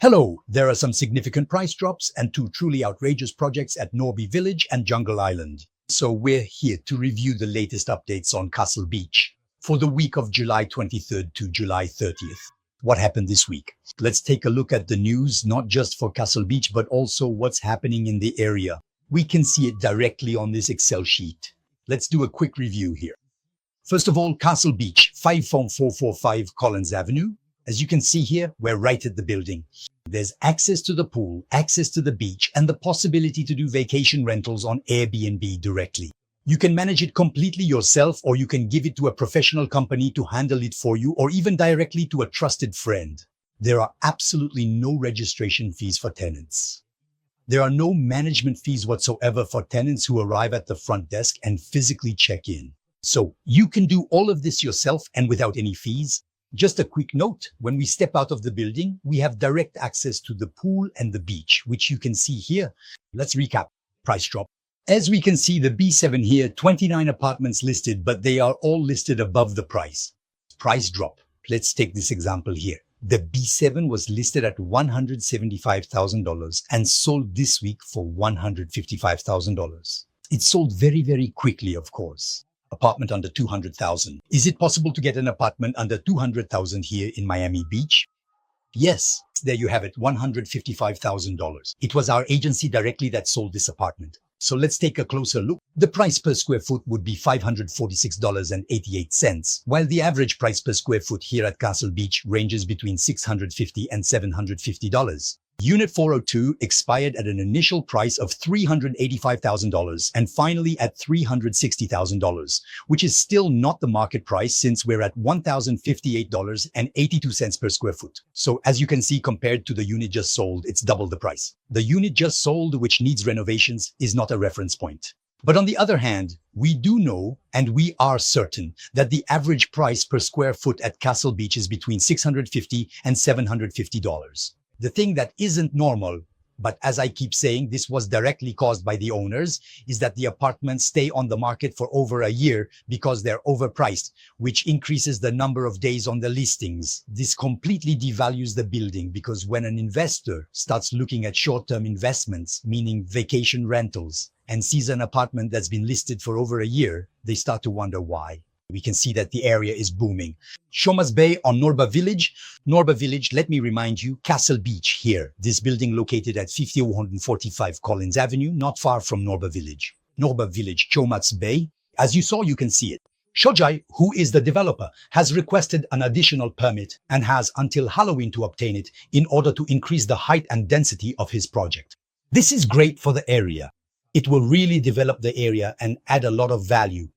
Hello, there are some significant price drops and two truly outrageous projects at Norby Village and Jungle Island. So we're here to review the latest updates on Castle Beach for the week of July 23rd to July 30th. What happened this week? Let's take a look at the news, not just for Castle Beach, but also what's happening in the area. We can see it directly on this Excel sheet. Let's do a quick review here. First of all, Castle Beach, 54445 Collins Avenue. As you can see here, we're right at the building. There's access to the pool, access to the beach, and the possibility to do vacation rentals on Airbnb directly. You can manage it completely yourself, or you can give it to a professional company to handle it for you, or even directly to a trusted friend. There are absolutely no registration fees for tenants. There are no management fees whatsoever for tenants who arrive at the front desk and physically check in. So you can do all of this yourself and without any fees. Just a quick note, when we step out of the building, we have direct access to the pool and the beach, which you can see here. Let's recap. Price drop. As we can see, the B7 here, 29 apartments listed, but they are all listed above the price. Price drop. Let's take this example here. The B7 was listed at $175,000 and sold this week for $155,000. It sold very, very quickly, of course. Apartment under $200,000. Is it possible to get an apartment under $200,000 here in Miami Beach? Yes, there you have it, $155,000. It was our agency directly that sold this apartment. So let's take a closer look. The price per square foot would be $546.88, while the average price per square foot here at Castle Beach ranges between $650 and $750. Unit 402 expired at an initial price of $385,000 and finally at $360,000, which is still not the market price since we're at $1,058.82 per square foot. So as you can see, compared to the unit just sold, it's double the price. The unit just sold, which needs renovations, is not a reference point. But on the other hand, we do know, and we are certain, that the average price per square foot at Castle Beach is between $650 and $750. The thing that isn't normal, but as I keep saying, this was directly caused by the owners, is that the apartments stay on the market for over a year because they're overpriced, which increases the number of days on the listings. This completely devalues the building because when an investor starts looking at short-term investments, meaning vacation rentals, and sees an apartment that's been listed for over a year, they start to wonder why. We can see that the area is booming. Shomas Bay on Norby Village. Norby Village, let me remind you, Castle Beach here. This building located at 5145 Collins Avenue, not far from Norby Village. Norby Village, Shomas Bay. As you saw, you can see it. Shojai, who is the developer, has requested an additional permit and has until Halloween to obtain it in order to increase the height and density of his project. This is great for the area. It will really develop the area and add a lot of value.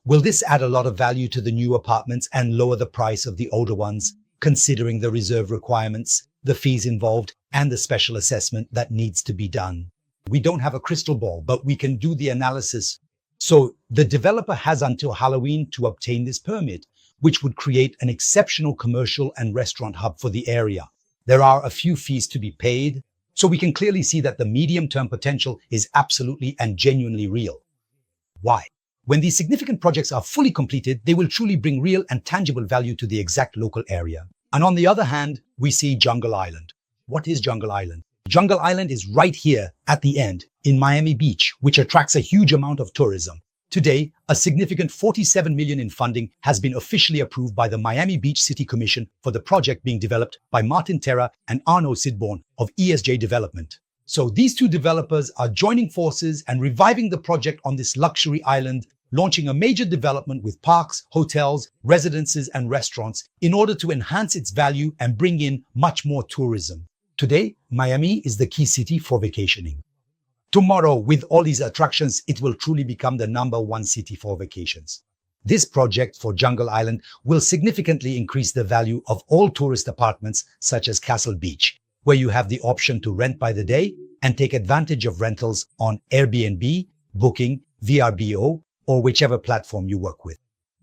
Will this add a lot of value to the new apartments and lower the price of the older ones, considering the reserve requirements, the fees involved, and the special assessment that needs to be done? We don't have a crystal ball, but we can do the analysis. So the developer has until Halloween to obtain this permit, which would create an exceptional commercial and restaurant hub for the area. There are a few fees to be paid, so we can clearly see that the medium-term potential is absolutely and genuinely real. Why? When these significant projects are fully completed, they will truly bring real and tangible value to the exact local area. And on the other hand, we see Jungle Island. What is Jungle Island? Jungle Island is right here at the end in Miami Beach, which attracts a huge amount of tourism. Today, a significant $47 million in funding has been officially approved by the Miami Beach City Commission for the project being developed by Martin Terra and Arno Sidborn of ESJ Development. So these two developers are joining forces and reviving the project on this luxury island, launching a major development with parks, hotels, residences, and restaurants in order to enhance its value and bring in much more tourism. Today, Miami is the key city for vacationing. Tomorrow, with all these attractions, it will truly become the #1 city for vacations. This project for Jungle Island will significantly increase the value of all tourist apartments such as Castle Beach, where you have the option to rent by the day and take advantage of rentals on Airbnb, Booking, VRBO, or whichever platform you work with.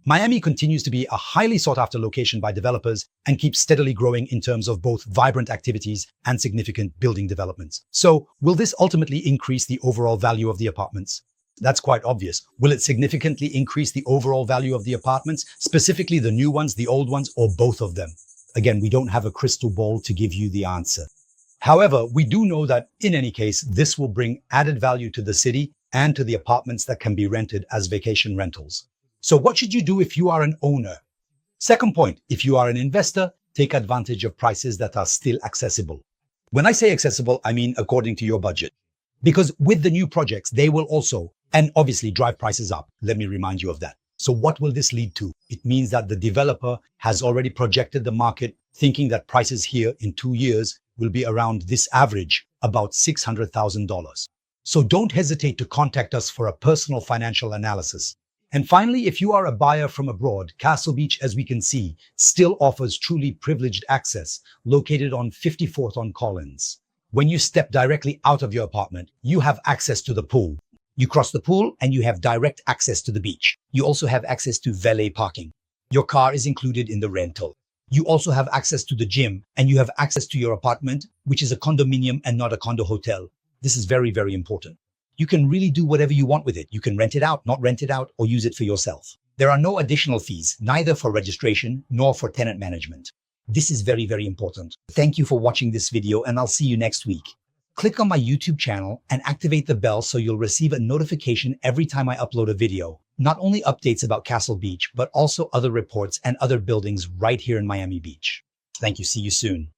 Miami continues to be a highly sought-after location by developers and keeps steadily growing in terms of both vibrant activities and significant building developments. So, will this ultimately increase the overall value of the apartments? That's quite obvious. Will it significantly increase the overall value of the apartments, specifically the new ones, the old ones, or both of them? Again, we don't have a crystal ball to give you the answer. However, we do know that in any case, this will bring added value to the city and to the apartments that can be rented as vacation rentals. So what should you do if you are an owner? Second point, if you are an investor, take advantage of prices that are still accessible. When I say accessible, I mean according to your budget. Because with the new projects, they will also, and obviously drive prices up. Let me remind you of that. So what will this lead to? It means that the developer has already projected the market, thinking that prices here in 2 years will be around this average, about $600,000. So don't hesitate to contact us for a personal financial analysis. And finally, if you are a buyer from abroad, Castle Beach, as we can see, still offers truly privileged access, located on 54th on Collins. When you step directly out of your apartment, you have access to the pool. You cross the pool and you have direct access to the beach. You also have access to valet parking. Your car is included in the rental. You also have access to the gym and you have access to your apartment, which is a condominium and not a condo hotel. This is very, very important. You can really do whatever you want with it. You can rent it out, not rent it out, or use it for yourself. There are no additional fees, neither for registration nor for tenant management. This is very, very important. Thank you for watching this video and I'll see you next week. Click on my YouTube channel and activate the bell so you'll receive a notification every time I upload a video. Not only updates about Castle Beach, but also other reports and other buildings right here in Miami Beach. Thank you. See you soon.